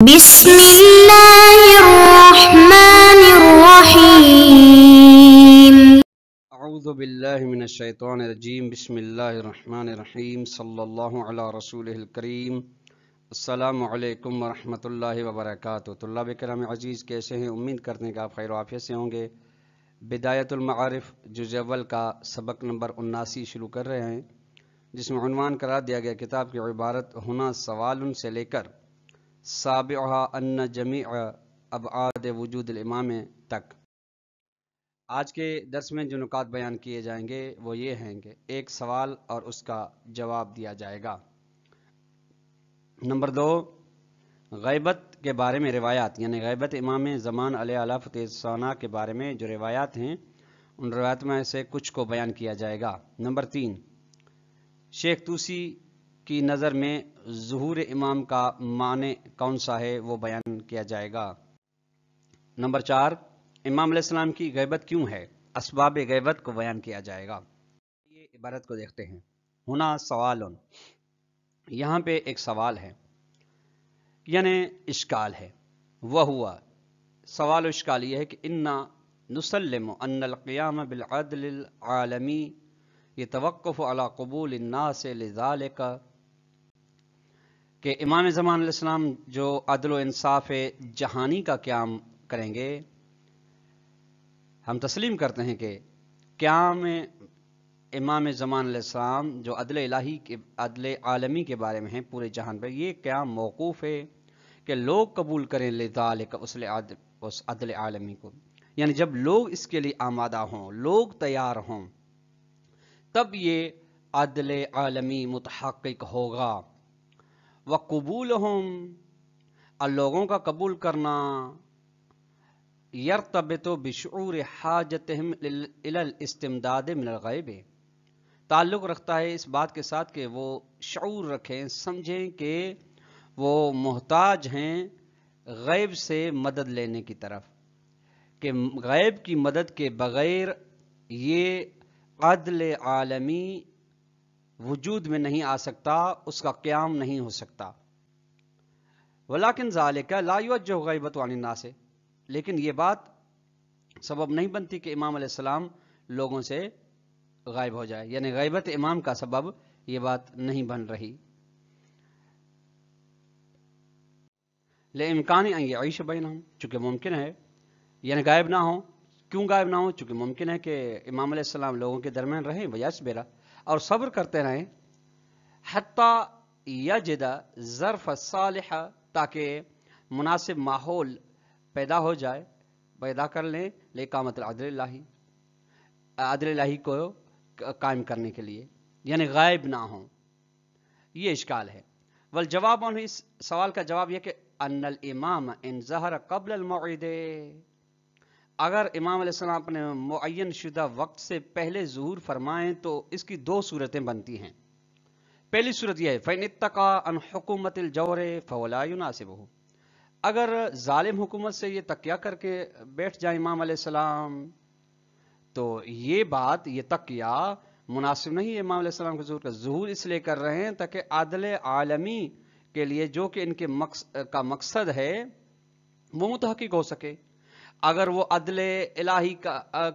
بسم اللہ الرحمن الرحیم اعوذ باللہ من الشیطان الرجیم بسم اللہ الرحمن الرحیم صلی اللہ علی رسولہ الکریم السلام علیکم ورحمۃ اللہ وبرکاتہ۔ طلاب کرام عزیز، کیسے ہیں؟ امید کرتے ہیں کہ آپ خیر و عافیت سے ہوں گے۔ بدایت المعارف جزء اول کا سبق نمبر 79 شروع کر رہے ہیں، جس میں عنوان قرار دیا گیا کتاب کی عبارت ہنا سوال سے لے کر سابعہ ان جمیع ابعاد وجود الامام تک۔ آج کے درس میں جو نکات بیان کیے جائیں گے وہ یہ ہیں کہ ایک سوال اور اس کا جواب دیا جائے گا۔ نمبر 2، غیبت کے بارے میں روایات، یعنی غیبت امام زمان علیہ الافت ثنا کے بارے میں جو روایات ہیں ان روایات میں سے کچھ کو بیان کیا جائے گا۔ نمبر 3، شیخ توسی کی نظر میں ظہور امام کا معنی کون سا ہے وہ بیان کیا جائے گا۔ نمبر 4، امام علیہ السلام کی غیبت کیوں ہے، اسباب غیبت کو بیان کیا جائے گا۔ یہ عبارت کو دیکھتے ہیں۔ ہنا سوال، یہاں پہ ایک سوال ہے یعنی اشکال ہے۔ وہ ہوا سوال و اشکال یہ ہے کہ انا نسلم ان القیام بالعدل العالمی یتوقف علی قبول الناس لذالک، کہ امام زمان علیہ السلام جو عدل و انصاف جہانی کا قیام کریں گے، ہم تسلیم کرتے ہیں کہ قیام امام زمان علیہ السلام جو عدل الہی کے عدل عالمی کے بارے میں ہیں پورے جہان پر، یہ قیام موقوف ہے کہ لوگ قبول کریں لذالک اس عدل عالمی کو، یعنی جب لوگ اس کے لیے آمادہ ہوں، لوگ تیار ہوں، تب یہ عدل عالمی متحقق ہوگا۔ وقبولہم، اور لوگوں کا قبول کرنا، یرتبط بشعور حاجتہم الی الاستمداد من الغیب، تعلق رکھتا ہے اس بات کے ساتھ کہ وہ شعور رکھیں، سمجھیں کہ وہ محتاج ہیں غیب سے مدد لینے کی طرف، کہ غیب کی مدد کے بغیر یہ عدل عالمی وجود میں نہیں آ سکتا، اس کا قیام نہیں ہو سکتا۔ ولیکن ذالک لا یوجہ غیبت عن الناس، لیکن یہ بات سبب نہیں بنتی کہ امام علیہ السلام لوگوں سے غائب ہو جائے، یعنی غیبت امام کا سبب یہ بات نہیں بن رہی۔ لامکان ان یعیش بینہم، چونکہ ممکن ہے یعنی غائب نہ ہو۔ کیوں غائب نہ ہو؟ چونکہ ممکن ہے کہ امام علیہ السلام لوگوں کے درمیان رہیں، ویصبر، اور صبر کرتے رہیں، حتی یجد ظرف صالح، تاکہ مناسب ماحول پیدا ہو جائے، پیدا کر لیں لإقامت العدل الہی، عدل الہی کو قائم کرنے کے لیے، یعنی غائب نہ ہوں۔ یہ اشکال ہے۔ والجواب عنہ، اس سوال کا جواب یہ کہ ان الامام ان ظہر قبل الموعد، اگر امام علیہ السلام اپنے معین شدہ وقت سے پہلے ظہور فرمائیں تو اس کی دو صورتیں بنتی ہیں۔ پہلی صورت یہ ہے فإن اتقى عن حکومت الجور فهو لا يناسبه، اگر ظالم حکومت سے یہ تقیہ کر کے بیٹھ جائیں امام علیہ السلام تو یہ بات، یہ تقیہ مناسب نہیں ہے امام علیہ السلام کے ظہور کا۔ ظہور اس لیے کر رہے ہیں تاکہ عدل عالمی کے لیے جو کہ ان کے مقصد ہے وہ متحقق ہو سکے۔ اگر وہ عدل الہی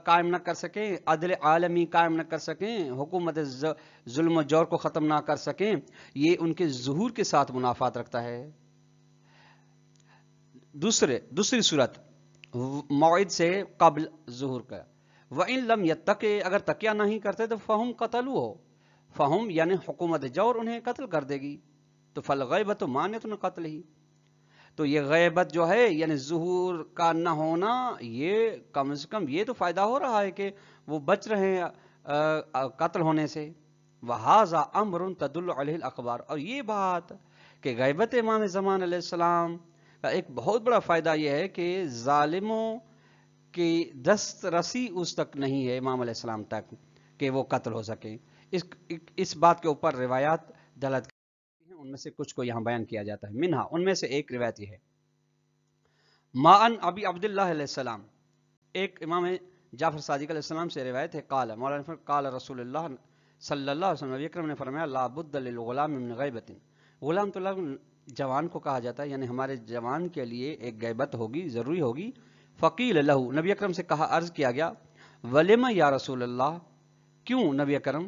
قائم نہ کر سکیں، عدل عالمی قائم نہ کر سکیں، حکومت ظلم و جور کو ختم نہ کر سکیں، یہ ان کے ظہور کے ساتھ منافات رکھتا ہے۔ دوسری صورت موعد سے قبل ظہور کا۔ وَإِن لَمْ يَتَّقِ، اگر تقیہ نہیں کرتے تو فَهُمْ قَتَلُوهُ، فَهُمْ یعنی حکومت جور انہیں قتل کر دے گی، تو فَالْغَیبَةُ مَانِعَةٌ مِنْ قَتْلِهِ، تو یہ غیبت جو ہے یعنی ظہور کا نہ ہونا، یہ کم از کم یہ تو فائدہ ہو رہا ہے کہ وہ بچ رہے ہیں قتل ہونے سے۔ وَهَذَا أَمْرٌ تَدُلُّ عَلَيْهِ الْأَخْبَارُ، اور یہ بات کہ غیبت امام زمان علیہ السلام کا ایک بہت بڑا فائدہ یہ ہے کہ ظالموں کی دست رسی اس تک نہیں ہے امام علیہ السلام تک کہ وہ قتل ہو سکیں۔ اس بات کے اوپر روایات دلالت کرتی ہیں، ان میں سے کچھ کو یہاں بیان کیا جاتا ہے۔ منہا، ان میں سے ایک روایت یہ ہے ما ان ابی عبداللہ علیہ السلام، ایک امام جعفر صادق علیہ السلام سے روایت ہے، قال مولانا قال رسول اللہ صلی اللہ علیہ وسلم، نبی اکرم نے فرمایا لا بد للغلام من غیبت، غلام جوان کو کہا جاتا ہے، یعنی ہمارے جوان کے لیے ایک غیبت ہوگی، ضروری ہوگی. فقیل لہو، نبی اکرم سے کہا، عرض کیا گیا، ولما یا رسول اللہ، کیوں نبی اکرم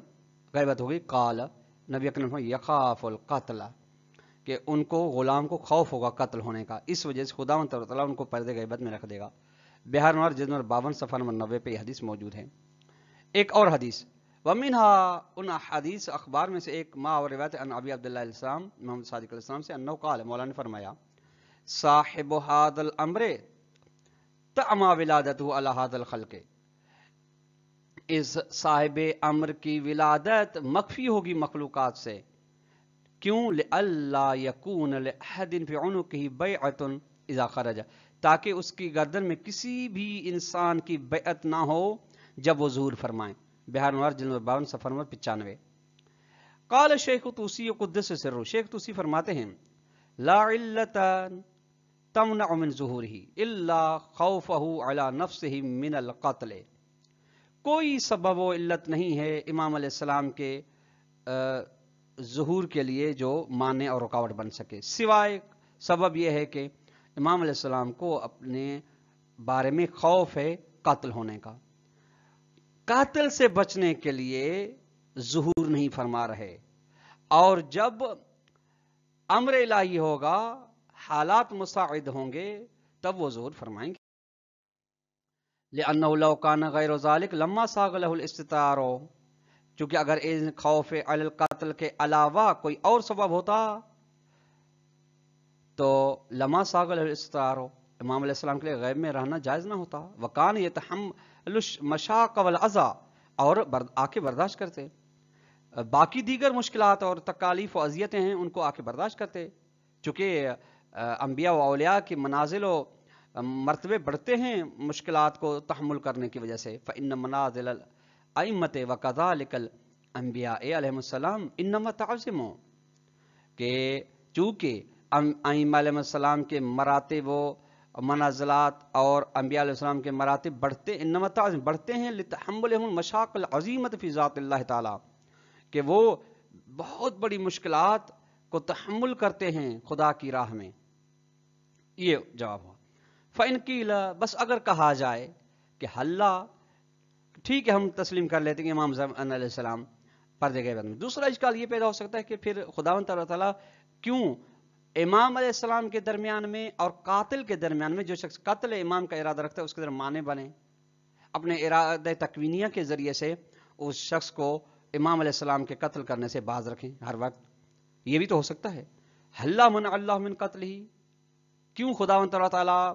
غیبت ہوگی؟ قال، نبی اکرم یخاف القتل، کہ ان کو غلام کو خوف ہوگا قتل ہونے کا، اس وجہ سے خداوند تعالیٰ ان کو پردے غیبت میں رکھ دے گا. بہار نمبر جلد نمبر 52 صفحہ نمبر 90 پہ یہ حدیث موجود ہے. ایک اور حدیث، ومنها، ان حدیث اخبار میں سے ایک، ما اور روایت ان ابی عبداللہ علیہ السلام، محمد صادق علیہ السلام سے، انہو قال، مولانا نے فرمایا، صاحب هذا الامر تعما ولادته علی هذا الخلق، اس صاحب امر کی ولادت مخفی ہوگی مخلوقات سے. کیوں؟ لئلا یکون لأحد فی عنقہ بیعۃ اذا خرج، تاکہ اس کی گردن میں کسی بھی انسان کی بیعت نہ ہو جب وہ ظہور فرمائیں. بہار نوار جلد نمبر 52 صفحہ نمبر 95. قال شیخ طوسی قدس سرہ، شیخ طوسی فرماتے ہیں، لا علت تمنع من ظہورہ الا خوفہ علی نفسہ من القتل، کوئی سبب و علت نہیں ہے امام علیہ السلام کے ظہور کے لیے جو مانع اور رکاوٹ بن سکے، سوائے سبب یہ ہے کہ امام علیہ السلام کو اپنے بارے میں خوف ہے قتل ہونے کا. قاتل سے بچنے کے لیے ظہور نہیں فرما رہے، اور جب امر الہی ہوگا، حالات مساعد ہوں گے، تب وہ ظہور فرمائیں گے. لأنه لو كان غیر ذلك لما ساغ له الاستتار، چونکہ اگر ان خوف علی القتل کے علاوہ کوئی اور سبب ہوتا تو لما ساغ له الاستتار، امام علیہ السلام کے لیے غیب میں رہنا جائز نہ ہوتا. وکان یتحمل المشاق والاذى، اور آ کے برداشت کرتے، باقی دیگر مشکلات اور تکالیف و اذیتیں ہیں ان کو آ کے برداشت کرتے. چونکہ انبیاء و اولیاء کی منازل و مرتبے بڑھتے ہیں مشکلات کو تحمل کرنے کی وجہ سے. فإن منازل الائمۃ وکذالک الانبیاء علیہم السلام انما تعظموا، کہ چونکہ ائمہ علیہ السلام کے مراتب و منازلات اور انبیاء علیہ السلام کے مراتب بڑھتے، انما تعظم بڑھتے ہیں، لتحملهم المشاق العظیمۃ فی ذات اللہ تعالی، کہ وہ بہت بڑی مشکلات کو تحمل کرتے ہیں خدا کی راہ میں. یہ جواب ہوا. فَإِنْ قِيلَ، بس اگر کہا جائے کہ حلّہ، ٹھیک ہے ہم تسلیم کر لیتے ہیں کہ امام علیہ السلام پردے غیبت میں. دوسرا اشکال یہ پیدا ہو سکتا ہے کہ پھر خداوند تعالیٰ کیوں امام علیہ السلام کے درمیان میں اور قاتل کے درمیان میں، جو شخص قتل امام کا ارادہ رکھتا ہے اس کے درمیان مانے بنے، اپنے ارادہ تکوینیہ کے ذریعے سے اس شخص کو امام علیہ السلام کے قتل کرنے سے باز رکھیں ہر وقت. یہ بھی تو ہو سکتا ہے. حلّہ من اللہ من قتل ہی، کیوں خداوند تعالیٰ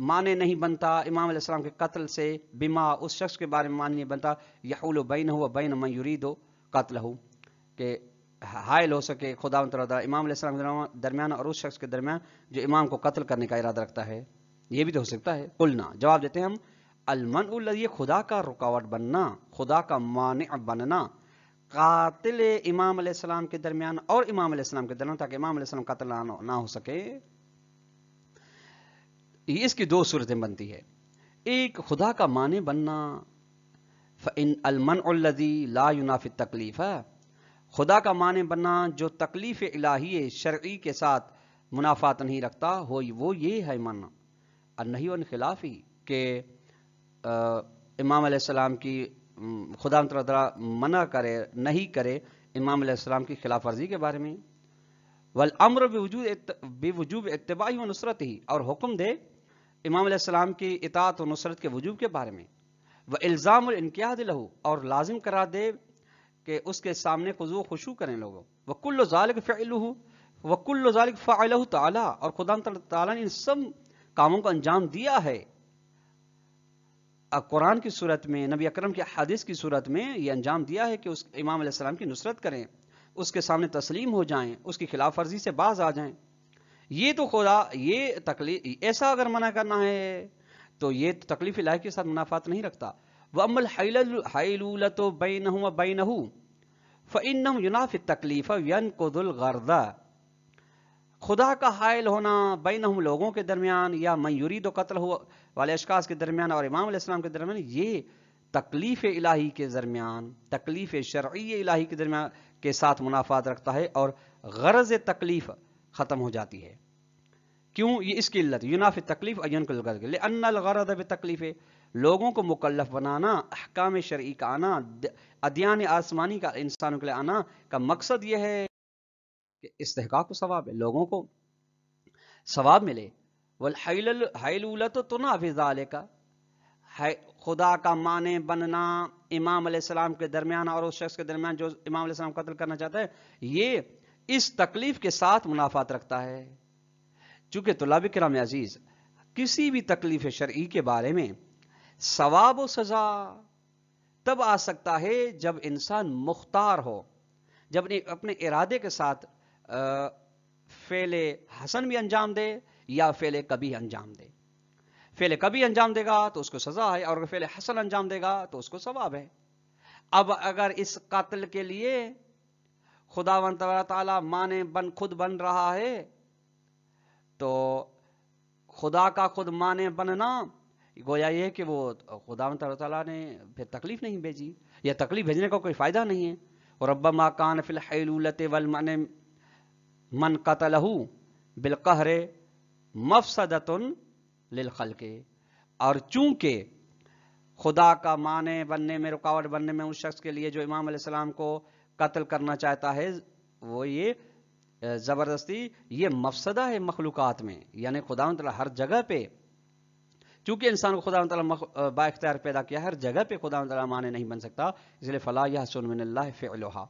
مانے نہیں بنتا امام علیہ السلام کے قتل سے، بما اس شخص کے بارے میں مانے نہیں بنتا، یحول بینہ و بین من یرید قتلہ، کہ حائل ہو سکے خداوند تعالیٰ امام علیہ السلام کے درمیان اور اس شخص کے درمیان جو امام کو قتل کرنے کا ارادہ رکھتا ہے. یہ بھی تو ہو سکتا ہے. قلنا، جواب دیتے ہیں ہم، المنع الذی، خدا کا رکاوٹ بننا، خدا کا مانع بننا، قاتل امام علیہ السلام کے درمیان اور امام علیہ السلام کے درمیان، تاکہ امام علیہ السلام قتل نہ ہو سکے. اس کی دو صورتیں بنتی ہے. ایک خدا کا مانع بننا، فإن المنع الذی لا ینافی التکلیف، خدا کا مانع بننا جو تکلیف الہی شرعی کے ساتھ منافات نہیں رکھتا، وہ یہ ہے منع. النہی عن خلافی، کہ امام علیہ السلام کی خدا تعالیٰ منع کرے، نہیں کرے امام علیہ السلام کی خلاف ورزی کے بارے میں. والامر بوجوب اتباعہ و نصرتہ، اور حکم دے امام علیہ السلام کی اطاعت و نصرت کے وجوب کے بارے میں. والزام الانقیاد لہ، اور لازم قرار دے کہ اس کے سامنے خضوع و خشوع کریں لوگوں. وکل ذالک فعلہ، وکل ذالک فعلہ تعالی، اور خدا تعالیٰ نے ان سب کاموں کو انجام دیا ہے قرآن کی صورت میں، نبی اکرم کے حدیث کی صورت میں. یہ انجام دیا ہے کہ اس امام علیہ السلام کی نصرت کریں، اس کے سامنے تسلیم ہو جائیں، اس کی خلاف ورزی سے باز آ جائیں. یہ تو خدا، یہ تکلیف، ایسا اگر منع کرنا ہے تو یہ تکلیف الہی کے ساتھ منافات نہیں رکھتا. وَأَمَّا الْحَيْلُولَةُ بَيْنَهُ وَبَيْنَهُ فَإِنَّهُ يُنَافِي التَّكْلِيفَ وَيَنْقُضُ الْغَرْضَ، خدا کا حائل ہونا بینہم لوگوں کے درمیان، یا من یرید قتل والے اشخاص کے درمیان اور امام علیہ السلام کے درمیان، یہ تکلیف الہی کے درمیان، تکلیف شرعی الہی کے درمیان کے ساتھ منافات رکھتا ہے. اور غرض تکلیف ختم ہو جاتی ہے. کیوں؟ یہ اس کی علت ینافی تکلیف اینکل غرض لان الغرض بتکلیف، لوگوں کو مکلف بنانا، احکام شرعی کا آنا، ادیان آسمانی کا انسانوں کے لیے آنا کا مقصد یہ ہے کہ استحقاق و ثواب ہے، لوگوں کو ثواب ملے. والحیلولۃ تنافی ذالک، خدا کا معنی بننا امام علیہ السلام کے درمیان اور اس شخص کے درمیان جو امام علیہ السلام قتل کرنا چاہتا ہے، یہ اس تکلیف کے ساتھ منافات رکھتا ہے. چونکہ طلاب کرام عزیز، کسی بھی تکلیف شرعی کے بارے میں ثواب و سزا تب آ سکتا ہے جب انسان مختار ہو، جب اپنے ارادے کے ساتھ فعل حسن بھی انجام دے یا فعل کبیح انجام دے. فعل کبیح انجام دے گا تو اس کو سزا ہے، اور اگر فعل حسن انجام دے گا تو اس کو ثواب ہے. اب اگر اس قتل کے لیے خداوند تعالیٰ مانے خود بن رہا ہے تو خدا کا خود مانے بننا گویا یہ کہ وہ خداوند تعالیٰ نے پھر تکلیف نہیں بھیجی، یا تکلیف بھیجنے کا کوئی فائدہ نہیں ہے. ربما کان فی الحیلولۃ والمنع من قتلہ بالقہر مفسدۃ للخلق، اور چونکہ خدا کا معنی بننے میں، رکاوٹ بننے میں اس شخص کے لیے جو امام علیہ السلام کو قتل کرنا چاہتا ہے، وہ یہ زبردستی یہ مفسدہ ہے مخلوقات میں، یعنی خداوند تعالیٰ ہر جگہ پہ، چونکہ انسان کو خداوند تعالیٰ با اختیار پیدا کیا، ہر جگہ پہ خداوند تعالیٰ معنی نہیں بن سکتا، اس لیے فلا یحسن من اللہ فعلھا،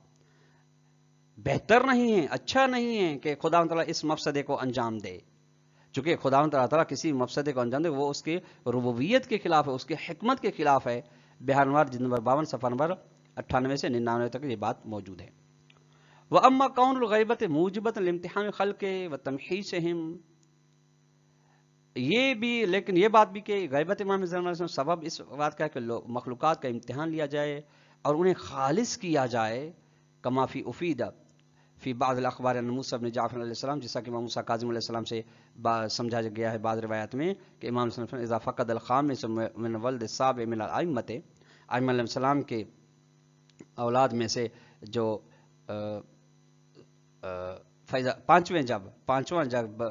بہتر نہیں ہے، اچھا نہیں ہے کہ خداوند تعالیٰ اس مفسدے کو انجام دے. چونکہ خداوند تعالیٰ کسی مفسدے کو انجام دے وہ اس کی ربوبیت کے خلاف ہے، اس کی حکمت کے خلاف ہے. بہار انوار جلد نمبر 52 صفحہ نمبر 98 سے 99 تک یہ بات موجود ہے. وَأَمَّا كَوْنُ الْغَيْبَةِ مُوجِبَةً لِامْتِحَانِ الْخَلْقِ وَتَمْحِيصِهِمْ، یہ بھی، لیکن یہ بات بھی کہ غیبت امام زمان علیہ السلام سبب اس بات کا ہے کہ مخلوقات کا امتحان لیا جائے اور انہیں خالص کیا جائے. کما فی افید فی بعض الاخبار ان موسیٰ بن جعفر علیہ السلام، جیسا کہ امام موسیٰ کاظم علیہ السلام سے سمجھا گیا ہے بعض روایات میں کہ امام صلی اللہ علیہ وسلم اذا فقد الخامس من ولد السابع من الائمۃ، ائمہ علیہ السلام کے اولاد میں سے جو پانچواں جب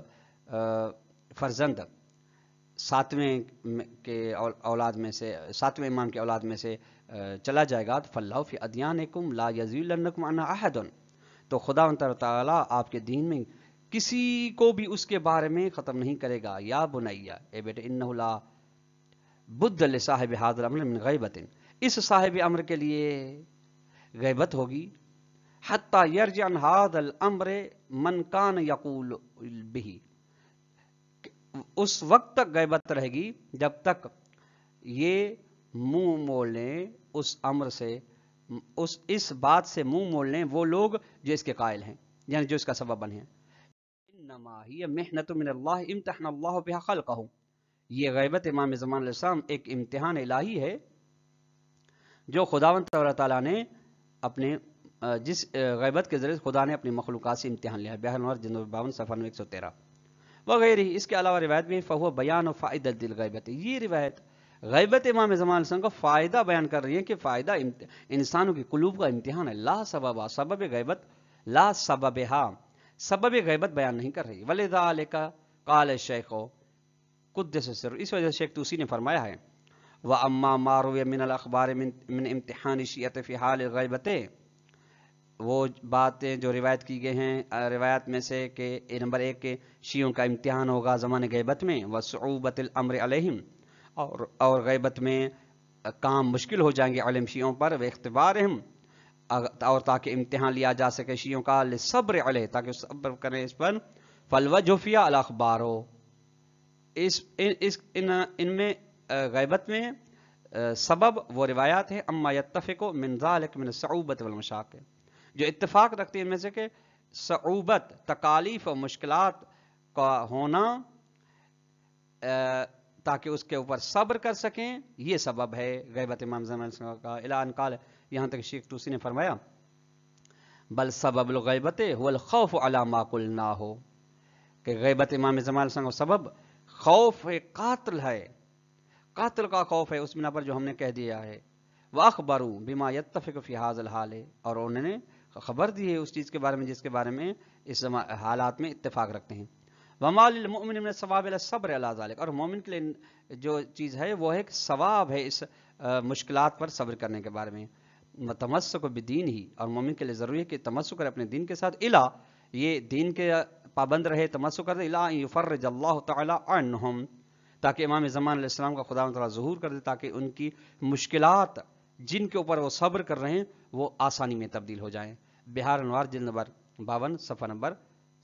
فرزند ساتویں کے اولاد میں سے، ساتویں امام کے اولاد میں سے چلا جائے گا، تو فاللہ فی ادیانکم لا یزیلنکم عنہ احد، تو خدا تعالیٰ آپ کے دین میں کسی کو بھی اس کے بارے میں ختم نہیں کرے گا. یا بنیہ، اے بیٹے، انہ لا بد لصاحب ھذا الامر من غیبت، اس صاحب امر کے لیے غیبت ہوگی. حتی یرجع عن ھذا الامر من کان یقول بہ، اس وقت تک غیبت رہے گی جب تک یہ منہ موڑ لیں اس امر سے، اس بات سے منہ موڑ لیں وہ لوگ جو اس کے قائل ہیں، یعنی جو اس کا سبب بنے ہیں. انما ہی محنت من اللہ امتحن اللہ بها خلقہ، یہ غیبت امام زمان علیہ السلام ایک امتحان الہی ہے جو خداوند تعالیٰ نے اپنے جس غیبت کے ذریعے خدا نے اپنی مخلوقات سے امتحان لیا ہے. بہار انوار جلد 52 صفحہ 113 وغیرہ. اس کے علاوہ روایت بھی فہو بیان و فائدۃ الغیبت، یہ روایت غیبت امام زمان علیہ السلام کا فائدہ بیان کر رہی ہے کہ فائدہ انسانوں کی قلوب کا امتحان ہے. لا سبب، سبب غیبت، لا سببہا، سبب غیبت بیان نہیں کر رہی. ولذالک قال الشیخ قدس سرہ، اس وجہ سے شیخ توسی نے فرمایا ہے وَأَمَّا مَا رُوِيَ مِنَ الْأَخْبَارِ مِنْ امتحان الشیعۃ فی حال الغیبۃ، وہ باتیں جو روایت کی گئی ہیں روایت میں سے کہ نمبر 1 کہ شیعوں کا امتحان ہوگا زمان غیبت میں، وصعوبۃ الامر علیہم، اور غیبت میں کام مشکل ہو جائیں گے علم شیعوں پر، واختبارہم، اور تاکہ امتحان لیا جا سکے شیعوں کا، لصبر علیہ، تاکہ صبر کریں اس پر. فالوجہ فی الاخبار، ان میں غیبت میں سبب وہ روایات ہے. اما یتفق من ذلک من الصعوبۃ والمشاق، جو اتفاق رکھتی ہیں ان میں سے کہ صعوبت، تکالیف اور مشکلات کا ہونا تاکہ اس کے اوپر صبر کر سکیں، یہ سبب ہے غیبت امام زمان علیہ السلام کا. الی ان قال، یہاں تک شیخ توسی نے فرمایا بل سبب الغیبت هو الخوف علی ما قلناہ، کہ غیبت امام زمان علیہ السلام کا سبب خوف قاتل ہے، قاتل کا خوف ہے اس بنا پر جو ہم نے کہہ دیا ہے. وَأَخْبَرُوا بِمَا يَتَّفِقُ فِي هَذَا الْحَالِ، اور انہوں نے خبر دی ہے اس چیز کے بارے میں جس کے بارے میں اس حالات میں اتفاق رکھتے ہیں۔ وَمَا لِلْمُؤْمِنِ مِنَ الثَّوَابِ إِلَّا الصَّبْرُ عَلَىٰ ذَلِكَ، اور مومن کے لیے جو چیز ہے وہ ہے کہ ثواب ہے اس مشکلات پر صبر کرنے کے بارے میں۔ تمسک بدین ہی، اور مومن کے لیے ضروری ہے کہ تمسک کرے اپنے دین کے ساتھ، الا یہ دین کے پابند رہے، تمسک کرے، الا یفرج اللہ تعالی عنہم، تاکہ امام زمان علیہ السلام کا خدا تعالیٰ ظہور کر دے، تاکہ ان کی مشکلات جن کے اوپر وہ صبر کر رہے ہیں وہ آسانی میں تبدیل ہو جائیں۔ بہار انوار جلد نمبر 52 صفحہ نمبر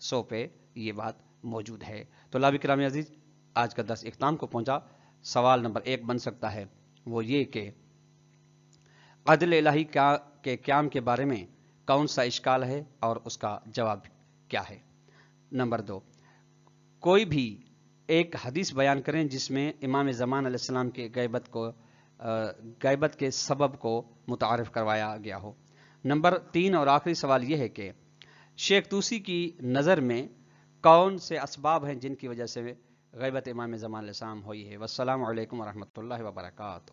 100 پہ یہ بات موجود ہے۔ تو طلاب کرام عزیز، آج کا درس اختتام کو پہنچا۔ سوال نمبر 1 بن سکتا ہے وہ یہ کہ عدل الہی کے قیام کے بارے میں کون سا اشکال ہے اور اس کا جواب کیا ہے۔ نمبر 2، کوئی بھی ایک حدیث بیان کریں جس میں امام زمان علیہ السلام کے غیبت کے سبب کو متعارف کروایا گیا ہو۔ نمبر 3 اور آخری سوال یہ ہے کہ شیخ طوسی کی نظر میں کون سے اسباب ہیں جن کی وجہ سے غیبت امام زمان علیہ السلام ہوئی ہے۔ والسلام علیکم ورحمۃ اللہ وبرکاتہ۔